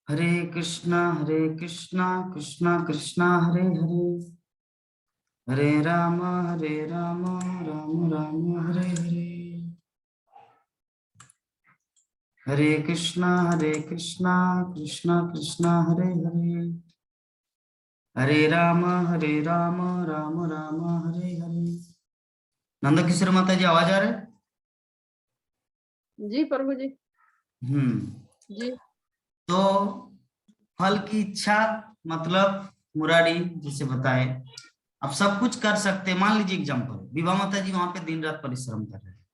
हरे कृष्णा कृष्णा कृष्णा हरे हरे, हरे राम राम राम हरे हरे। हरे कृष्णा कृष्णा कृष्णा हरे हरे, हरे राम राम राम हरे हरे। नंदा किशोर माता जी आवाज आ रहा है? जी प्रभु जी। जी। तो फल की इच्छा मतलब मुरारी जिसे बताए, अब सब कुछ कर सकते हैं। मान लीजिए एग्जाम्पल, विभा माता जी वहां पे दिन रात परिश्रम कर रहे हैं,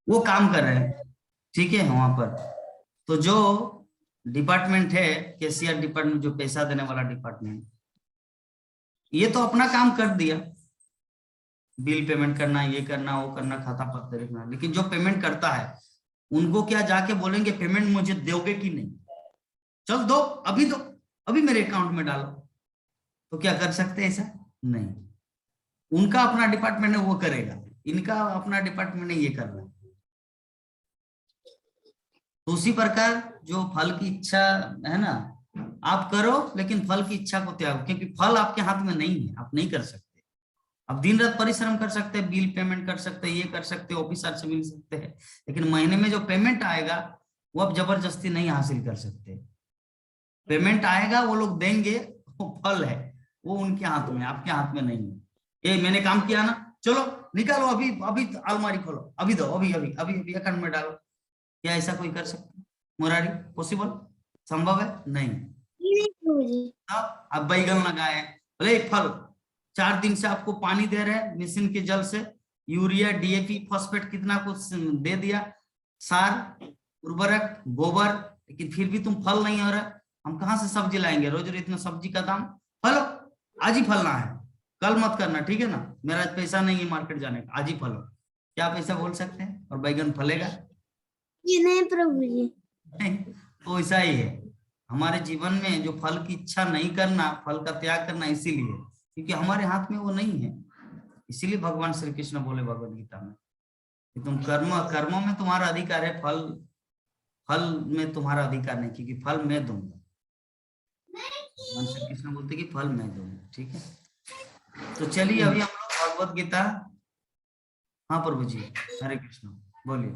वो काम कर रहे हैं, ठीक है वहां पर। तो जो डिपार्टमेंट है, कैशियर डिपार्टमेंट, जो पैसा देने वाला डिपार्टमेंट, ये तो अपना काम कर दिया, बिल पेमेंट करना, ये करना, वो करना, खाता पत्र देखना। लेकिन जो पेमेंट करता है उनको क्या जाके बोलेंगे पेमेंट मुझे दोगे कि नहीं? चल दो, दो, अभी मेरे अकाउंट में डालो। तो क्या कर सकते हैं ऐसा? नहीं। उनका अपना डिपार्टमेंट है, वो करेगा। इनका अपना डिपार्टमेंट है, ये कर रहा है। तो उसी प्रकार जो फल की इच्छा है ना, आप करो लेकिन फल की इच्छा को त्यागो, क्योंकि फल आपके हाथ में नहीं है, आप नहीं कर सकते। अब दिन रात परिश्रम कर सकते हैं, बिल पेमेंट कर सकते हैं, ये कर सकते हैं, ऑफिसर से मिल सकते हैं, लेकिन महीने में जो पेमेंट आएगा वो आप जबरदस्ती नहीं हासिल कर सकते। पेमेंट आएगा, वो लोग देंगे, वो फल है, वो उनके हाथ में, आपके हाथ में नहीं है। ये मैंने काम किया ना, चलो निकालो, अभी अभी अलमारी खोलो, अभी दो, अभी अभी अभी अभी अकाउंट में डालो। क्या ऐसा कोई कर सकता है? मुरारी पॉसिबल, संभव है? नहीं। अब बैगन लगाए, बोले फल 4 दिन से आपको पानी दे रहे हैं मशीन के जल से, यूरिया, डीएपी, फॉस्फेट कितना कुछ दे दिया, सार, उर्वरक, गोबर, लेकिन फिर भी तुम फल नहीं हो रहा। हम कहाँ से सब्जी लाएंगे? रोज रोज इतना सब्जी का दाम। फलो, आज ही फलना है, कल मत करना, ठीक है ना? मेरा पैसा नहीं है मार्केट जाने का, आज ही फलो। क्या आप ऐसा बोल सकते हैं और बैगन फलेगा? ये नहीं प्रभु जी। नहीं। तो ऐसा ही है हमारे जीवन में, जो फल की इच्छा नहीं करना, फल का त्याग करना, इसीलिए क्योंकि हमारे हाथ में वो नहीं है। इसीलिए भगवान श्री कृष्ण बोले भगवद गीता में कि तुम कर्मों में तुम्हारा अधिकार है, फल फल में तुम्हारा अधिकार नहीं, क्योंकि फल मैं दूंगा। भगवान श्री कृष्ण बोलते कि फल मैं दूंगा, ठीक है। तो चलिए अभी हम लोग भगवद गीता। हाँ प्रभु जी, हरे कृष्ण, बोलिए।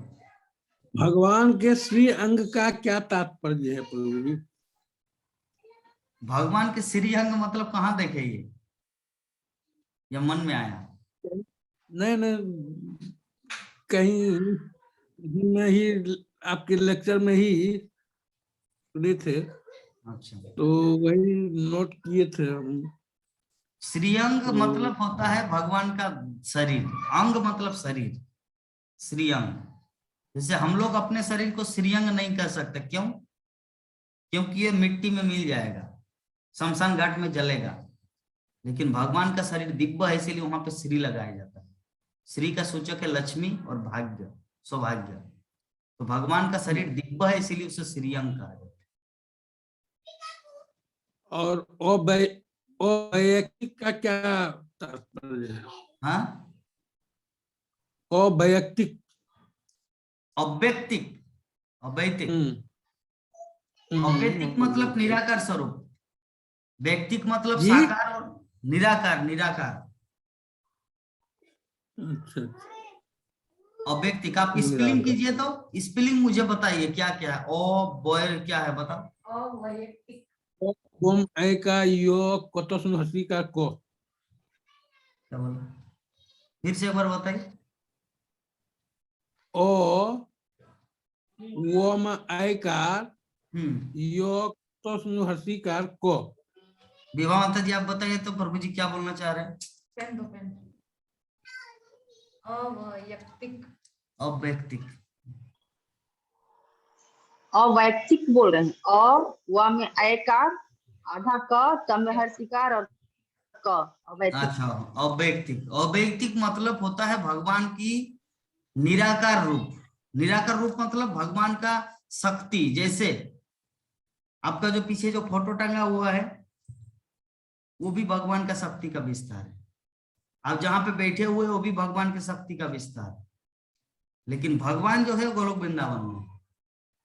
भगवान के श्री अंग का क्या तात्पर्य है प्रभु जी? भगवान के श्री अंग मतलब कहाँ देखे ये, या मन में आया? नहीं नहीं, कहीं में ही आपके लेक्चर में ही सुने थे, अच्छा, तो वही नोट किए थे हम। श्रीअंग मतलब होता है भगवान का शरीर, अंग मतलब शरीर, श्रीअंग। जैसे हम लोग अपने शरीर को श्रीअंग नहीं कर सकते, क्यों? क्योंकि ये मिट्टी में मिल जाएगा, शमशान घाट में जलेगा। लेकिन भगवान का शरीर दिव्य है, इसीलिए वहां पे श्री लगाया जाता है। श्री का सूचक है लक्ष्मी और भाग्य, सौभाग्य। तो भगवान का शरीर दिव्य है, इसीलिए उसे श्रीअंग कहा जाता है। और अवैयक्तिक का क्या तात्पर्य है? हाँ, अवैयक्तिक, अव्यक्तिक, अवैतिक। अवैतिक हम्म, मतलब निराकार स्वरूप, व्यक्तिक मतलब जी? साकार और निराकार, निराकार। अच्छा, अव्यक्तिक आप स्पेलिंग कीजिए, तो स्पेलिंग मुझे बताइए क्या क्या है। ओ बॉय क्या है बताओ? अवैयक्तिक। ओम ऐ का यो कतसुन हसी का को। क्या बोला? फिर से एक बार बताइए। ओ वोम ऐ का यो कतसुन हसी का को। विवाह माता जी आप बताइए तो प्रभु जी क्या बोलना चाह रहे हैं? पेन दो, पेन। अवैयक्तिक। अव्यक्तिक। अवैयक्तिक बोल रहे हैं। व में आयकार, आधा क, त में हर्षिकार और क, अवैयक्तिक। अच्छा, अव्यक्तिक। अव्यक्तिक मतलब होता है भगवान की निराकार रूप। निराकार रूप मतलब भगवान का शक्ति। जैसे आपका जो पीछे जो फोटो टंगा हुआ है, वो भी भगवान का शक्ति का विस्तार है। आप जहां पे बैठे हुए वो भी भगवान की शक्ति का विस्तार है। लेकिन भगवान जो है गोलोक वृंदावन में,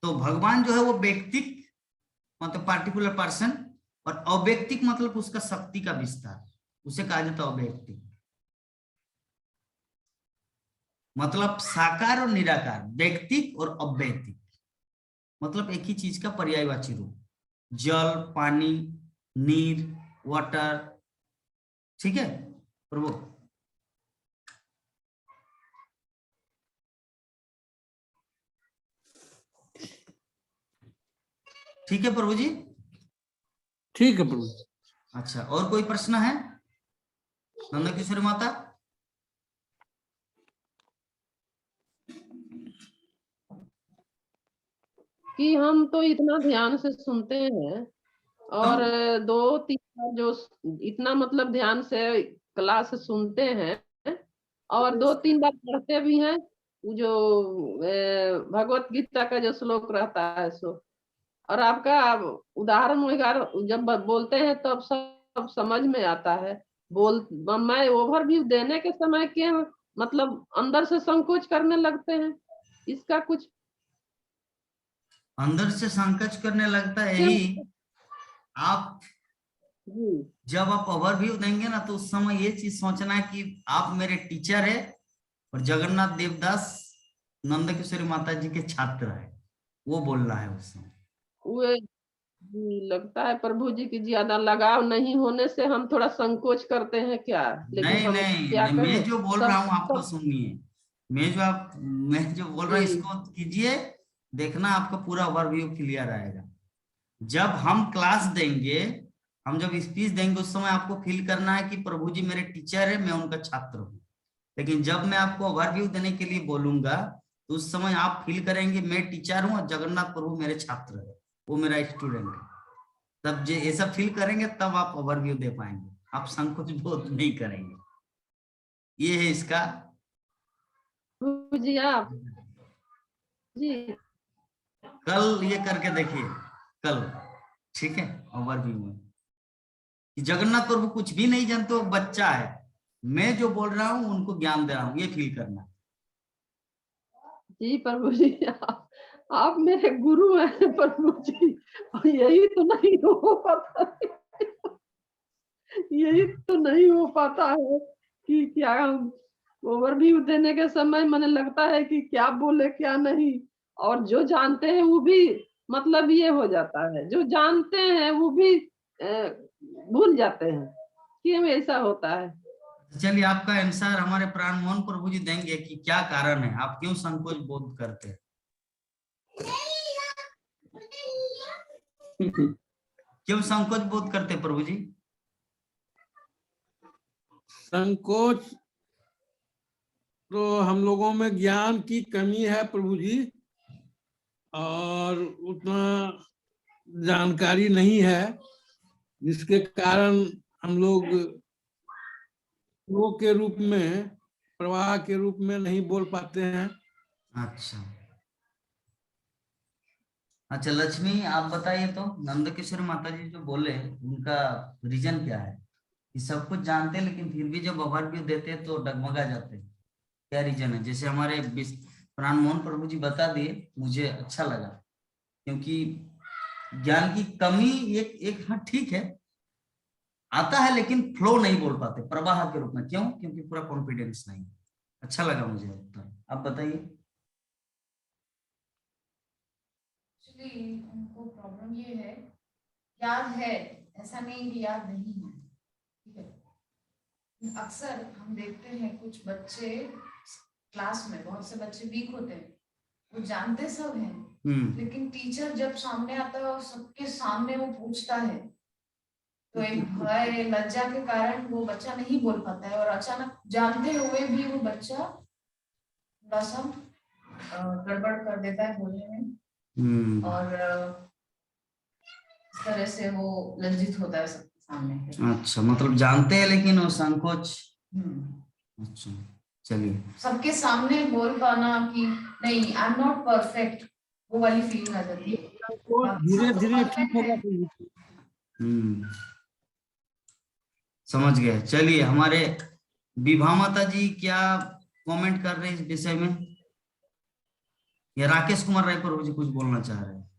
तो भगवान जो है वो व्यक्तिक मतलब पार्टिकुलर पर्सन, और अवैयक्तिक मतलब उसका शक्ति का विस्तार, उसे कहा जाता है अवैयक्तिक। मतलब साकार और निराकार, व्यक्तिक और अवैयक्तिक, मतलब एक ही चीज का पर्यायवाची रूप, जल, पानी, नीर, वाटर, ठीक है प्रभु। ठीक है प्रभु जी। ठीक है प्रभु। अच्छा, और कोई प्रश्न है नंद किशोरी माता? कि हम तो इतना ध्यान से सुनते हैं और 2-3 बार जो इतना मतलब ध्यान से क्लास सुनते हैं और 2-3 बार पढ़ते भी हैं। वो जो भगवत गीता का जो श्लोक रहता है सो, और आपका उदाहरण वगैरह जब बोलते हैं तो अब सब समझ में आता है। मैं ओवरव्यू देने के समय के मतलब अंदर से संकोच करने लगते हैं, इसका कुछ अंदर से संकोच करने लगता है क्यों? यही, आप जी जब आप ओवरव्यू देंगे ना तो उस समय ये चीज सोचना है कि आप मेरे टीचर है और जगन्नाथ देवदास नंद किशोरी माता जी के छात्र है, वो बोल रहा है उस समय। वे जी, लगता है प्रभु जी की ज्यादा लगाव नहीं होने से हम थोड़ा संकोच करते हैं क्या, लेकिन नहीं हम नहीं क्या नहीं, मैं करें जो बोल रहा सब हूँ आपको सब सुनिए, मैं जो बोल रहा हूँ जी इसको कीजिए, देखना आपका पूरा ओवरव्यू क्लियर आएगा। जब हम क्लास देंगे, हम जब स्पीच देंगे उस समय आपको फील करना है कि प्रभु जी मेरे टीचर है, मैं उनका छात्र हूँ। लेकिन जब मैं आपको ओवरव्यू देने के लिए बोलूंगा तो उस समय आप फील करेंगे मैं टीचर हूँ और जगन्नाथ प्रभु मेरे छात्र है, वो मेरा स्टूडेंट है। तब जो ये सब फील करेंगे तब आप ओवरव्यू दे पाएंगे, आप संकोच बोध नहीं करेंगे। ये है इसका। प्रभु जी आप जी कल ये करके देखिए, कल, ठीक है, ओवरव्यू में कि जगन्नाथ प्रभु कुछ भी नहीं जानते, वो बच्चा है, मैं जो बोल रहा हूँ उनको ज्ञान दे रहा हूँ, ये फील करना। जी प्रभु जी आप मेरे गुरु हैं प्रभु जी, और यही तो नहीं हो पाता है, यही तो नहीं हो पाता है कि क्या हम ओवरव्यू देने के समय मैंने लगता है कि क्या बोले क्या नहीं, और जो जानते हैं वो भी मतलब ये हो जाता है, जो जानते हैं वो भी भूल जाते हैं। क्यों ऐसा होता है? चलिए आपका आंसर हमारे प्राण मोहन प्रभु जी देंगे कि क्या कारण है, आप क्यों संकोच बोध करते हैं, क्यों संकोच बोध करते हैं प्रभु जी? संकोच तो हम लोगों में ज्ञान की कमी है प्रभु जी, और उतना जानकारी नहीं है, जिसके कारण हम लोग फ्लो के रूप में, प्रवाह के रूप में नहीं बोल पाते हैं। अच्छा अच्छा, लक्ष्मी आप बताइए तो, नंद किशोर माता जी जो बोले उनका रीजन क्या है कि सब कुछ जानते हैं लेकिन फिर भी जब ओवरव्यू देते हैं तो डगमगा जाते हैं, क्या रीजन है? जैसे हमारे प्राण मोहन प्रभु जी बता दिए, मुझे अच्छा लगा, क्योंकि ज्ञान की कमी एक एक हाँ ठीक है, आता है लेकिन फ्लो नहीं बोल पाते प्रवाह के रूप में, क्यों? क्योंकि पूरा कॉन्फिडेंस नहीं। अच्छा लगा मुझे उत्तर, आप बताइए। एक्चुअली उनको प्रॉब्लम ये है, याद है, ऐसा नहीं कि याद नहीं है, ठीक है। अक्सर हम देखते हैं कुछ बच्चे क्लास में, बहुत से बच्चे वीक होते हैं, वो जानते सब हैं, लेकिन टीचर जब सामने आता है और सबके सामने वो पूछता है तो एक भय लज्जा के कारण वो बच्चा नहीं बोल पाता है, और अचानक जानते हुए भी वो बच्चा थोड़ा सा गड़बड़ कर देता है बोलने में, और इस तरह से वो लज्जित होता है सबके सामने। अच्छा, मतलब जानते हैं लेकिन वो संकोच। अच्छा चलिए, सबके सामने बोल पाना कि नहीं आई एम नॉट परफेक्ट, वो वाली फीलिंग आ जाती है। धीरे सब तो धीरे ठीक perfect होगा है। प्रभु जी। समझ गए। चलिए, हमारे विभा माता जी क्या कमेंट कर रहे हैं इस विषय में, या राकेश कुमार राय प्रभु जी कुछ बोलना चाह रहे हैं?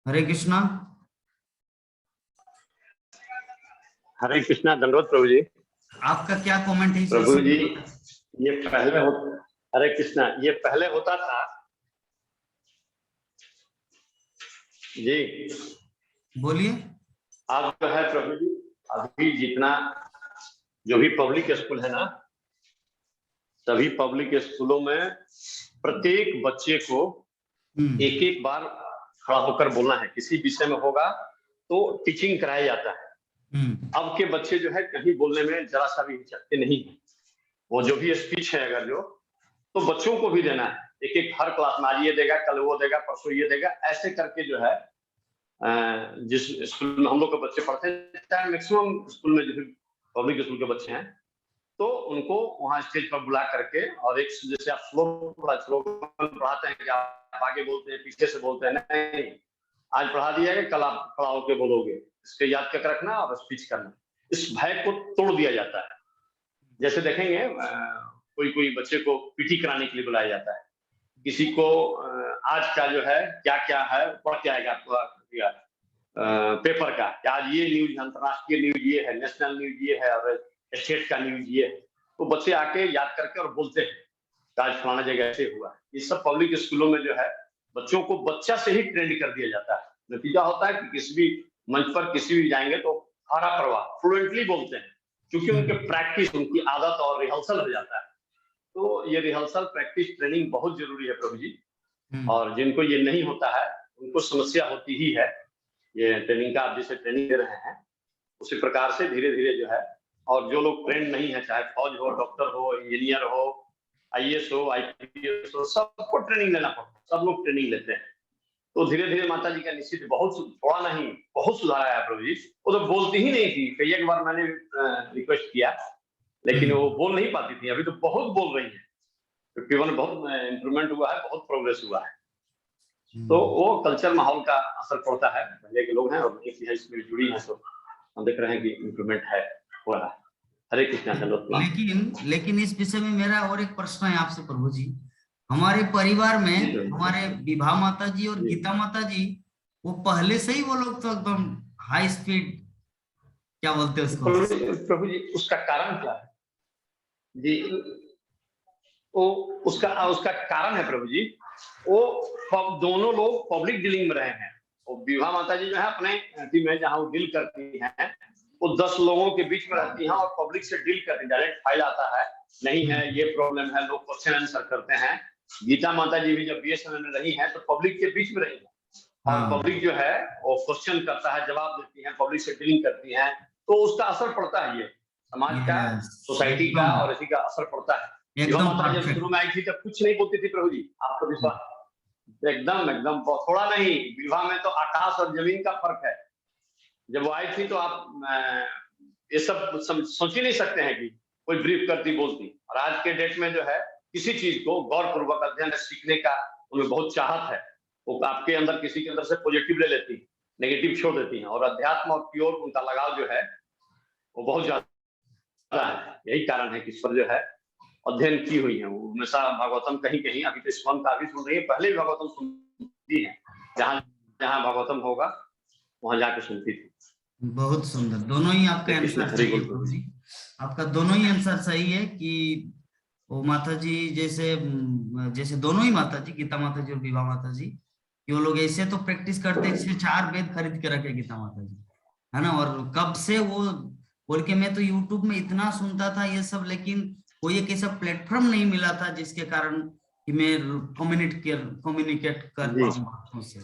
हरे कृष्णा। हरे कृष्णा, दंडवत प्रभु जी। आपका क्या कमेंट है इस प्रभु विषय जी, में? ये पहले हरे कृष्णा, ये पहले होता था जी। बोलिए। अब जो है प्रभु जी, अभी जितना जो भी पब्लिक स्कूल है ना, सभी पब्लिक स्कूलों में प्रत्येक बच्चे को एक एक बार खड़ा होकर बोलना है। किसी विषय में होगा तो टीचिंग कराया जाता है। अब के बच्चे जो है कहीं बोलने में जरा सा भी हिचकते नहीं है। वो जो भी स्पीच है अगर जो, तो बच्चों को भी देना है। एक एक हर क्लास में, आज ये देगा, कल वो देगा, परसों ये देगा, ऐसे करके जो है जिस स्कूल में हम लोग के बच्चे पढ़ते हैं, चाहे मैक्सिमम स्कूल में जो पब्लिक स्कूल के बच्चे हैं, तो उनको वहाँ स्टेज पर बुला करके, और एक जैसे आप स्लोगन पढ़ाते हैं कि आप आगे बोलते हैं, पीछे से बोलते हैं, नहीं, आज पढ़ा दिया है, कल आप खड़ा होकर बोलोगे, इसको याद करके रखना और स्पीच करना। इस भय को तोड़ दिया जाता है। जैसे देखेंगे कोई कोई बच्चे को पीटी कराने के लिए बुलाया जाता है, किसी को आज का जो है क्या क्या है पढ़ के आएगा पेपर का, आज ये न्यूज, अंतर्राष्ट्रीय न्यूज ये है, नेशनल न्यूज ये है, और स्टेट का न्यूज ये है। तो बच्चे आके याद करके और बोलते हैं आज फलाना जगह ऐसे हुआ। ये सब पब्लिक स्कूलों में जो है बच्चों को बच्चा से ही ट्रेंड कर दिया जाता है। नतीजा होता है कि किसी भी मंच पर किसी भी जाएंगे तो हरा प्रवाह फ्लुएंटली बोलते हैं, क्योंकि उनके प्रैक्टिस, उनकी आदत और रिहर्सल हो जाता है। तो ये रिहर्सल, प्रैक्टिस, ट्रेनिंग बहुत जरूरी है प्रभु जी। और जिनको ये नहीं होता है उनको समस्या होती ही है। ये ट्रेनिंग का आप जैसे ट्रेनिंग दे रहे हैं उसी प्रकार से धीरे धीरे जो है, और जो लोग ट्रेंड नहीं है, चाहे फौज हो, डॉक्टर हो, इंजीनियर हो, आईएएस हो, आईपीएस हो, सबको ट्रेनिंग लेना पड़ता है। सब लोग ट्रेनिंग लेते हैं। तो धीरे धीरे माता जी का निश्चित बहुत, थोड़ा नहीं बहुत सुधार आया प्रभु जी। वो तो बोलती ही नहीं थी। कई एक बार मैंने रिक्वेस्ट किया, लेकिन वो बोल नहीं पाती थी। अभी तो बहुत बोल रही है, क्योंकि बहुत इम्प्रूवमेंट हुआ है, बहुत प्रोग्रेस हुआ है। तो वो कल्चर, माहौल का असर पड़ता है। पहले के लोग हैं और इसमें जुड़ी हैं, तो हम देख रहे हैं कि इम्प्रूवमेंट है, हो रहा है। हरे कृष्णा। लेकिन इस विषय में मेरा और एक प्रश्न है आपसे प्रभु जी। हमारे परिवार में हमारे विभा माता जी और गीता माता जी, वो पहले से ही वो लोग तो एकदम हाई स्पीड, क्या बोलते हैं उसको प्रभु जी? उसका कारण क्या है जी? वो उसका कारण है प्रभु जी, वो दोनों लोग पब्लिक डीलिंग में रहे हैं। वो विभा माता जी जो है अपने टीम में जहाँ वो डील करती हैं, वो 10 लोगों के बीच में रहती हैं और पब्लिक से डील करती हैं। डायरेक्ट फाइल आता है, नहीं है ये प्रॉब्लम है, लोग क्वेश्चन आंसर करते हैं। गीता माता जी भी जब बीएसएनएल में रही हैं तो पब्लिक के बीच में रही है, और पब्लिक जो है वो क्वेश्चन करता है, जवाब देती है, पब्लिक से डीलिंग करती हैं। तो उसका असर पड़ता है, ये समाज का, सोसाइटी का, और इसी का असर पड़ता है। माता जब शुरू में आई थी तब कुछ नहीं बोलती थी प्रभु जी, आपको विश्वास? एकदम थोड़ा नहीं। विवाह में तो आकाश और जमीन का फर्क है। जब वो आई थी तो आप ये सब सोच ही नहीं सकते हैं कि कोई ब्रीफ करती, बोलती। और आज के डेट में जो है किसी चीज को गौरपूर्वक अध्ययन सीखने का उनमें बहुत चाहत है। वो आपके अंदर, किसी के अंदर से पॉजिटिव ले लेती, नेगेटिव छोड़ देती हैं, और अध्यात्म और प्योर उनका लगाव जो है वो बहुत ज्यादा है। यही कारण है कि इस पर जो है अध्ययन की हुई है। वो हमेशा भागवतम कहीं कहीं, अभी तो स्मरण का भी सुन रही है, पहले भी भागवतम सुनती है, जहाँ जहाँ भागवतम होगा वहां जाके सुनती थी। बहुत सुंदर। दोनों ही आपका आंसर सही है, आपका दोनों ही आंसर सही है कि वो माता जी जैसे दोनों ही माता जी, गीता माता जी और विभा माता जी, कि वो लोग ऐसे तो प्रैक्टिस करते हैं जैसे 4 वेद खरीद के रखे गीता माता जी, है ना। और कब से वो बोल के, मैं तो यूट्यूब में इतना सुनता था ये सब, लेकिन कोई एक ऐसा प्लेटफॉर्म नहीं मिला था जिसके कारण कि मैं कम्युनिकेट कर पाऊँ उससे।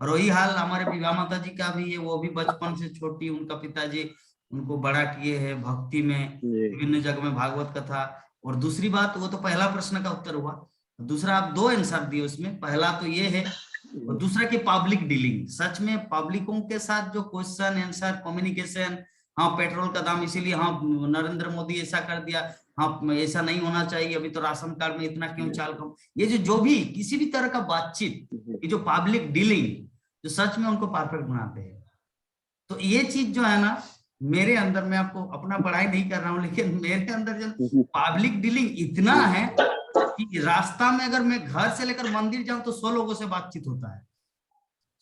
और वही हाल हमारे विभा माता जी का भी है। वो भी बचपन से छोटी, उनका पिताजी उनको बड़ा किए हैं भक्ति में, विभिन्न जगह में भागवत कथा। और दूसरी बात, वो तो पहला प्रश्न का उत्तर हुआ। दूसरा आप 2 आंसर दिए उसमें। पहला तो ये है, और दूसरा की पब्लिक डीलिंग। सच में पब्लिकों के साथ जो क्वेश्चन आंसर कम्युनिकेशन, हाँ पेट्रोल का दाम इसीलिए, हाँ नरेंद्र मोदी ऐसा कर दिया, हाँ ऐसा नहीं होना चाहिए, अभी तो राशन कार्ड में इतना क्यों चाल कम, ये जो भी किसी भी तरह का बातचीत, ये जो पब्लिक डीलिंग, जो सच में उनको परफेक्ट बनाते हैं। तो ये चीज जो है ना, मेरे अंदर, मैं आपको अपना पढ़ाई नहीं कर रहा हूँ, लेकिन मेरे अंदर जो पब्लिक डीलिंग इतना है कि रास्ता में अगर मैं घर से लेकर मंदिर जाऊं तो 100 लोगों से बातचीत होता है।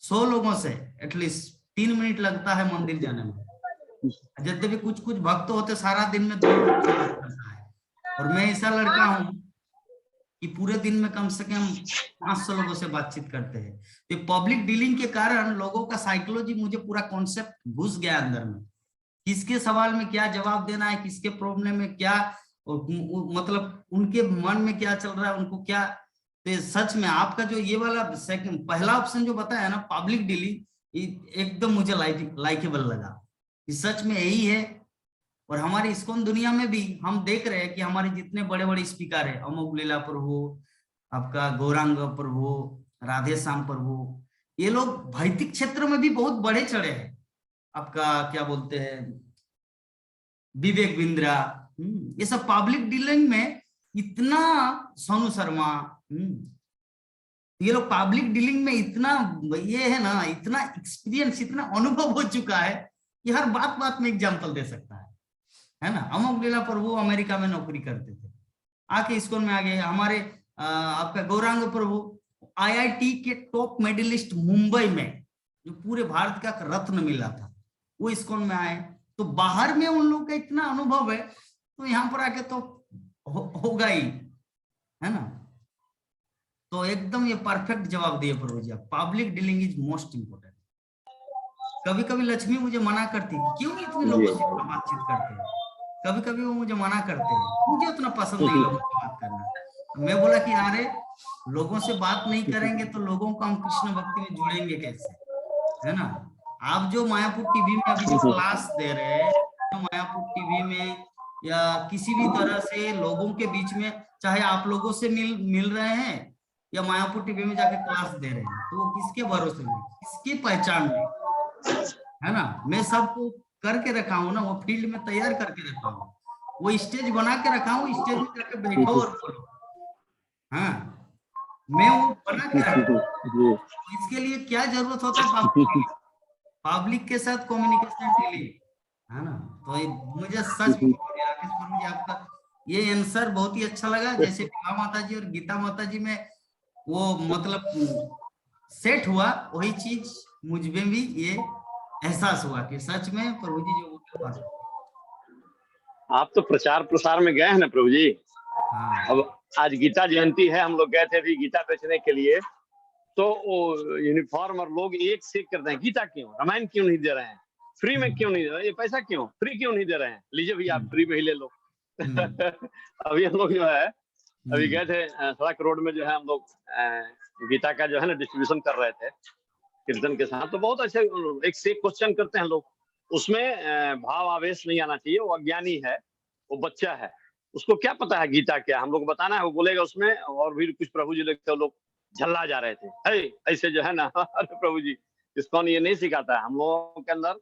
100 लोगों से एटलीस्ट 3 मिनट लगता है मंदिर जाने में। यद्यपि कुछ कुछ भक्त होते सारा दिन में 2 लोगों से बात करता है, और मैं ऐसा लड़का हूँ कि पूरे दिन में कम से कम 500 लोगों से बातचीत करते हैं। तो पब्लिक डीलिंग के कारण लोगों का साइकोलॉजी, मुझे पूरा कॉन्सेप्ट घुस गया अंदर में, किसके सवाल में क्या जवाब देना है, किसके प्रॉब्लम में क्या, मतलब उनके मन में क्या चल रहा है, उनको क्या। तो सच में आपका जो ये वाला सेकंड पहला ऑप्शन जो बताया ना, पब्लिक डीलिंग, एकदम मुझे लाइकेबल लगा कि सच में यही है। और हमारी इस्कॉन दुनिया में भी हम देख रहे हैं कि हमारे जितने बड़े बड़े स्पीकर है, अमोघ लीला प्रभु, आपका गौरांग प्रभु, राधे श्याम प्रभु, ये लोग भौतिक क्षेत्र में भी बहुत बड़े चढ़े हैं। आपका क्या बोलते हैं, विवेक बिंद्रा, ये सब पब्लिक डीलिंग में इतना, सोनू शर्मा, ये लोग पब्लिक डीलिंग में इतना, ये है ना, इतना एक्सपीरियंस, इतना अनुभव हो चुका है कि हर बात बात में एग्जाम्पल दे सकता है ना। अमोघ लीला प्रभु अमेरिका में नौकरी करते थे, आके इस्कॉन में आ गए। हमारे आपका गौरांग प्रभु IIT के टॉप मेडलिस्ट मुंबई में, जो पूरे भारत का रत्न मिला था, वो इस्कॉन में आए। तो बाहर में उन लोगों का इतना अनुभव है, तो यहाँ पर आके तो होगा ही, है ना। तो एकदम ये परफेक्ट जवाब दिए Prabhu ji, public dealing is most important. कभी कभी लक्ष्मी मुझे मना करती, क्यों इतने लोगों से बातचीत करते हैं, कभी कभी वो मुझे मना करते हैं, मुझे उतना पसंद नहीं लोगों से बात करना। मैं बोला कि अरे लोगों से बात नहीं करेंगे तो लोगों को हम कृष्ण भक्ति में जुड़ेंगे कैसे, है ना। आप जो मायापुर टीवी में अभी जो क्लास दे रहे हैं, जो मायापुर टीवी में या किसी भी तरह से लोगों के बीच में, चाहे आप लोगों से मिल रहे हैं या मायापुर टीवी में जाके क्लास दे रहे हैं, तो वो किसके भरोसे में, किसकी पहचान में, है ना। मैं सबको करके रखा हूँ ना, वो फील्ड में तैयार करके रखा हूँ, वो स्टेज बना के रखा हूँ, स्टेज में जाके बैठो और बोलो। हाँ, मैं वो बना के रखा हूँ। इसके लिए क्या जरूरत होता है, पब्लिक के साथ कम्युनिकेशन के लिए, है ना। तो मुझे सच में राकेश प्रभु जी आपका ये आंसर बहुत ही अच्छा लगा। जैसे विभा माता जी और गीता माता जी में वो मतलब सेट हुआ, वही चीज मुझ में भी ये एहसास हुआ कि सच में प्रभु जी जो बोलते हैं। आप तो प्रचार प्रसार में गए हैं ना प्रभु जी। हाँ। अब आज गीता जयंती है, हम लोग गए थे अभी गीता बेचने के लिए, तो वो यूनिफॉर्म और लोग एक से करते हैं, गीता क्यों, रामायण क्यों नहीं दे रहे हैं, फ्री में क्यों नहीं दे रहे हैं, ये पैसा क्यों फ्री क्यों नहीं दे रहे हैं, लीजिए भैया आप फ्री में ही ले लो। अभी हम लोग जो है अभी गए थे सड़क रोड में, जो है हम लोग गीता का जो है ना डिस्ट्रीब्यूशन कर रहे थे कीर्तन के साथ। तो बहुत अच्छे एक से क्वेश्चन करते हैं लोग, उसमें भाव आवेश नहीं आना चाहिए। वो अज्ञानी है, वो बच्चा है, उसको क्या पता है गीता क्या, हम लोग बताना है, वो बोलेगा उसमें। और भी कुछ प्रभु जी लोग झल्ला जा रहे थे, ऐसे जो है ना। अरे प्रभु जी, इस्कॉन ये नहीं सिखाता है, हम लोगों के अंदर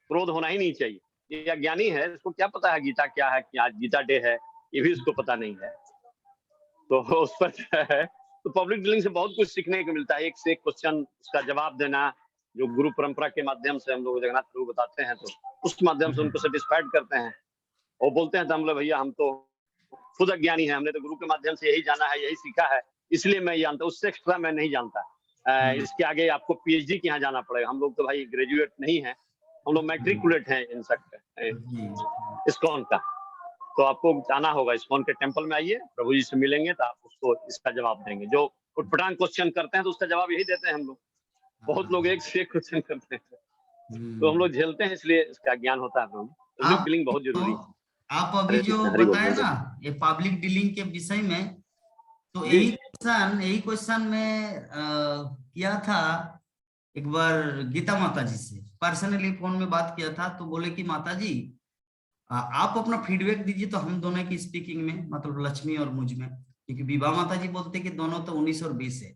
क्रोध होना ही नहीं चाहिए। ये अज्ञानी है, इसको क्या पता है गीता क्या है, कि आज गीता डे है, ये भी उसको पता नहीं है। तो उस पर जो है, तो पब्लिक डीलिंग से बहुत कुछ सीखने को मिलता है, एक से एक क्वेश्चन उसका जवाब देना, जो गुरु परंपरा के माध्यम से हम लोग जगन्नाथ प्रभु बताते हैं, तो उस माध्यम से उनको सेटिस्फाइड करते हैं। और बोलते हैं तो हम लोग भैया हम तो खुद अज्ञानी है, हमने तो गुरु के माध्यम से यही जाना है, यही सीखा है, इसलिए मैं जानता हूँ, उससे एक्स्ट्रा मैं नहीं जानता। इसके आगे आपको PhD के यहाँ जाना पड़ेगा। हम लोग तो भाई ग्रेजुएट नहीं है, हम लोग मैट्रिकुलेट हैं इन सकते इस्कॉन का। तो आपको जाना होगा इस्कॉन के टेम्पल में, आइए प्रभु जी से मिलेंगे तो आप उसको इसका जवाब देंगे। जो उटपटांग क्वेश्चन करते हैं तो उसका जवाब यही देते हैं हम लोग। बहुत लोग एक से एक क्वेश्चन करते हैं, तो हम लोग झेलते हैं, इसलिए इसका ज्ञान होता है। पब्लिक डीलिंग बहुत जरूरी है। आप अभी जो बताए ना ये पब्लिक डीलिंग के विषय में, तो यही क्वेश्चन में किया था एक बार गीता माता जी से, पर्सनली फोन में बात किया था। तो बोले कि माता जी आप अपना फीडबैक दीजिए, तो हम दोनों की स्पीकिंग में, मतलब लक्ष्मी और मुझ में, क्योंकि विभा माता जी बोलते कि दोनों तो 19 और 20 है,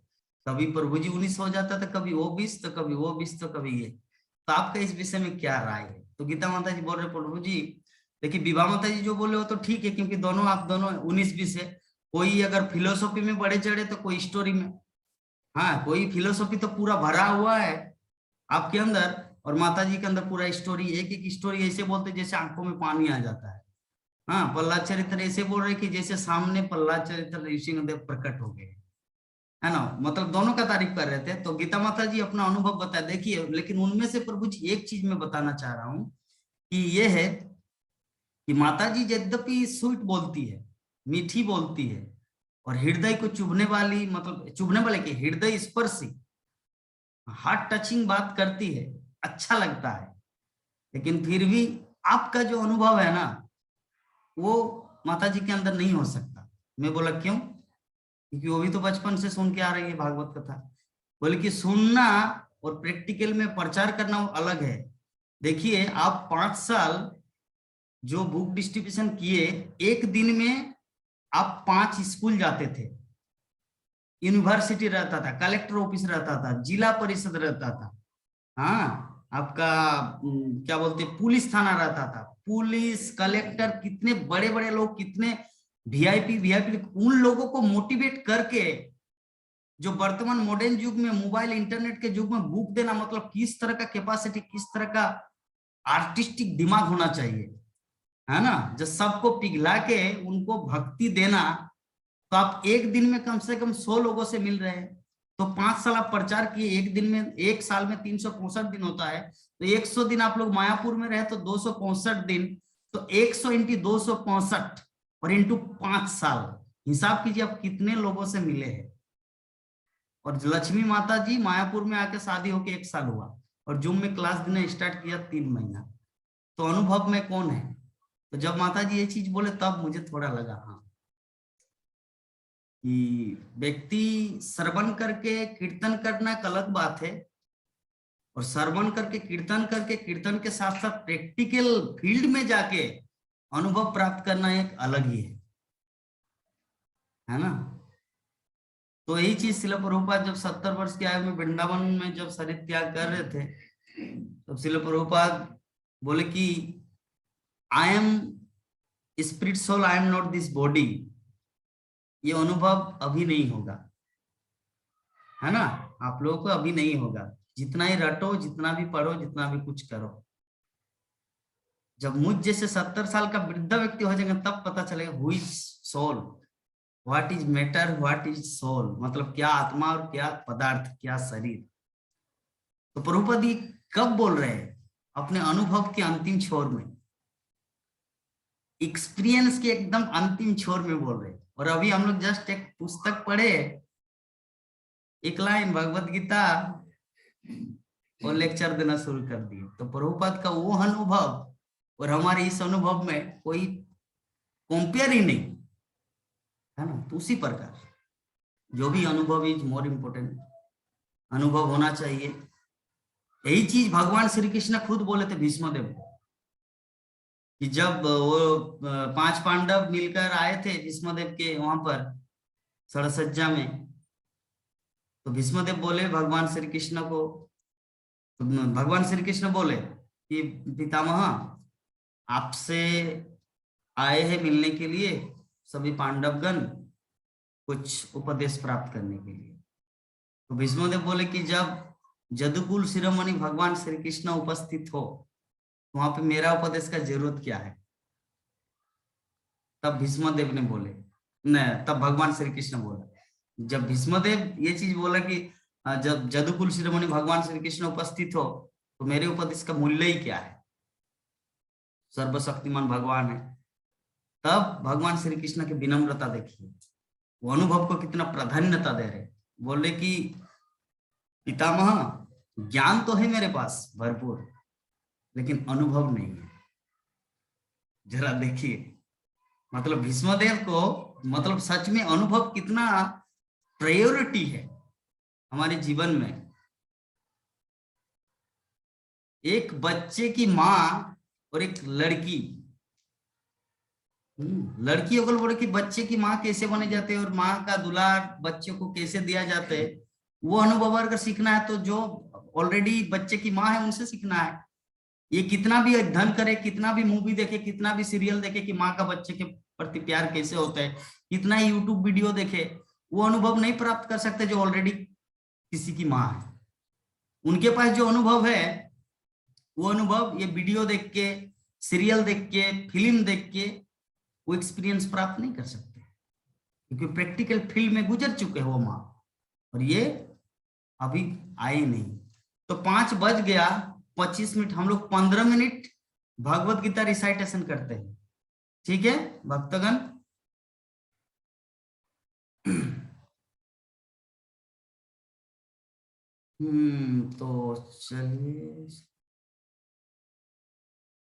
कभी प्रभु जी 19 हो जाता था, कभी वो 20, तो कभी वो 20, तो कभी ये। तो आपका इस विषय में क्या राय है? तो गीता माता जी बोल रहे प्रभु जी देखिए, विभा माता जी जो बोले वो तो ठीक है, क्योंकि दोनों आप दोनों 19-20 है। कोई अगर फिलोसॉफी में बढ़े चढ़े तो कोई स्टोरी में, हाँ कोई फिलोसॉफी तो पूरा भरा हुआ है आपके अंदर, और माता जी के अंदर पूरा स्टोरी, एक एक स्टोरी ऐसे बोलते जैसे आंखों में पानी आ जाता है। हाँ, प्रहलाद चरित्र ऐसे बोल रहे कि जैसे सामने प्रहलाद चरित्र ऋषि प्रकट हो गए। है ना, मतलब दोनों का तारीफ कर रहे थे। तो गीता माता जी अपना अनुभव बताया। देखिए, लेकिन उनमें से प्रभु जी एक चीज मैं बताना चाह रहा हूँ कि ये है कि माता जी यद्यपि स्वीट बोलती है, मीठी बोलती है, और हृदय को चुभने वाली, मतलब चुभने वाले की हृदय स्पर्शी, हार्ट टचिंग बात करती है, अच्छा लगता है, लेकिन फिर भी आपका जो अनुभव है ना, वो माता जी के अंदर नहीं हो सकता। मैं बोला क्यों? क्योंकि वो भी तो बचपन से सुन के आ रही है भागवत कथा। बोले कि सुनना और प्रैक्टिकल में प्रचार करना वो अलग है। देखिए, आप 5 साल जो बुक डिस्ट्रीब्यूशन किए, एक दिन में आप 5 स्कूल जाते थे, यूनिवर्सिटी रहता था, कलेक्टर ऑफिस रहता था, जिला परिषद रहता था, हाँ आपका क्या बोलते, पुलिस थाना रहता था, पुलिस कलेक्टर, कितने बड़े बड़े लोग, कितने वीआईपी उन लोगों को मोटिवेट करके, जो वर्तमान मॉडर्न युग में मोबाइल इंटरनेट के युग में बुक देना, मतलब किस तरह का कैपेसिटी, किस तरह का आर्टिस्टिक दिमाग होना चाहिए, है ना, जो सबको पिघला के उनको भक्ति देना। तो आप एक दिन में कम से कम 100 लोगों से मिल रहे हैं। तो 5 साल आप प्रचार किए, एक दिन में, एक साल में 365 दिन होता है, तो 100 दिन आप लोग मायापुर में रहे तो 265 दिन, तो 100 इंटू 265 और इंटू 5 साल, हिसाब कीजिए आप कितने लोगों से मिले हैं। और लक्ष्मी माता जी मायापुर में आके शादी होके 1 साल हुआ, और जूम में क्लास देना स्टार्ट किया 3 महीना। तो अनुभव में कौन है? तो जब माता जी ये चीज बोले तब मुझे थोड़ा लगा हाँ, कि व्यक्ति श्रवण करके कीर्तन करना एक अलग बात है, और श्रवण करके कीर्तन के साथ साथ प्रैक्टिकल फील्ड में जाके अनुभव प्राप्त करना एक अलग ही है ना। तो यही चीज शिला प्रभुपाद जब 70 वर्ष की आयु में वृंदावन में जब शरीर त्याग कर रहे थे, तो शिला प्रभुपाद बोले कि I am spirit soul, I am not this body. ये अनुभव अभी नहीं होगा, है ना, आप लोगों को अभी नहीं होगा। जितना ही रटो, जितना भी पढ़ो, जितना भी कुछ करो, जब मुझ जैसे 70 साल का वृद्ध व्यक्ति हो जाएगा तब पता चलेगा who is soul, what is matter, what is soul, मतलब क्या आत्मा और क्या पदार्थ, क्या शरीर। तो प्रभुपाद जी कब बोल रहे हैं? अपने अनुभव के अंतिम छोर में, एक्सपीरियंस के एकदम अंतिम छोर में बोल रहे हैं। और अभी हम लोग जस्ट एक पुस्तक पढ़े, एक लाइन भगवत गीता, और लेक्चर देना शुरू कर दिए। तो प्रभुपाद का वो अनुभव और हमारे इस अनुभव में कोई कंपेयर ही नहीं, है ना। तो उसी प्रकार जो भी अनुभव इज मोर इम्पोर्टेंट, अनुभव होना चाहिए। यही चीज भगवान श्री कृष्ण खुद बोले थे भीष्मदेव को, कि जब वो 5 पांडव मिलकर आए थे भीष्मदेव के वहां पर सड़सज्जा में, तो भीष्मदेव बोले भगवान श्री कृष्ण को, तो भगवान श्री कृष्ण बोले कि पितामह आपसे आए हैं मिलने के लिए सभी पांडवगण, कुछ उपदेश प्राप्त करने के लिए। तो भीष्मदेव बोले कि जब जदुकुल शिरोमणि भगवान श्री कृष्ण उपस्थित हो, वहां पे मेरा उपदेश का जरूरत क्या है? तब भीष्मदेव ने बोले, नहीं, तब भगवान श्री कृष्ण बोला, जब भीष्मदेव ये चीज बोला कि जब जदुकुल शिरोमणि भगवान श्री कृष्ण उपस्थित हो तो मेरे उपदेश का मूल्य ही क्या है, सर्वशक्तिमान भगवान है। तब भगवान श्री कृष्ण की विनम्रता देखिए, वो अनुभव को कितना प्राधान्यता दे रहे। बोले कि पितामह ज्ञान तो है मेरे पास भरपूर, लेकिन अनुभव नहीं है। जरा देखिए, मतलब भीष्मदेव को, मतलब सच में अनुभव कितना प्रायोरिटी है हमारे जीवन में। एक बच्चे की माँ और एक लड़की, लड़की अगर बोले कि बच्चे की माँ कैसे बने जाते हैं और माँ का दुलार बच्चे को कैसे दिया जाता है, वो अनुभव अगर सीखना है तो जो ऑलरेडी बच्चे की माँ है उनसे सीखना है। ये कितना भी अध्ययन करे, कितना भी मूवी देखे, कितना भी सीरियल देखे कि माँ का बच्चे के प्रति प्यार कैसे होता है, कितना ही यूट्यूब वीडियो देखे, वो अनुभव नहीं प्राप्त कर सकते जो ऑलरेडी किसी की माँ है। उनके पास जो अनुभव है, वो अनुभव ये वीडियो देख के, सीरियल देख के, फिल्म देख के वो एक्सपीरियंस प्राप्त नहीं कर सकते, क्योंकि प्रैक्टिकल फील्ड में गुजर चुके हो माँ। और ये अभी आए नहीं। तो 5 बज गया, 25 मिनट, हम लोग 15 मिनट भगवत गीता रिसाइटेशन करते हैं। ठीक है भक्तगण? तो चलिए।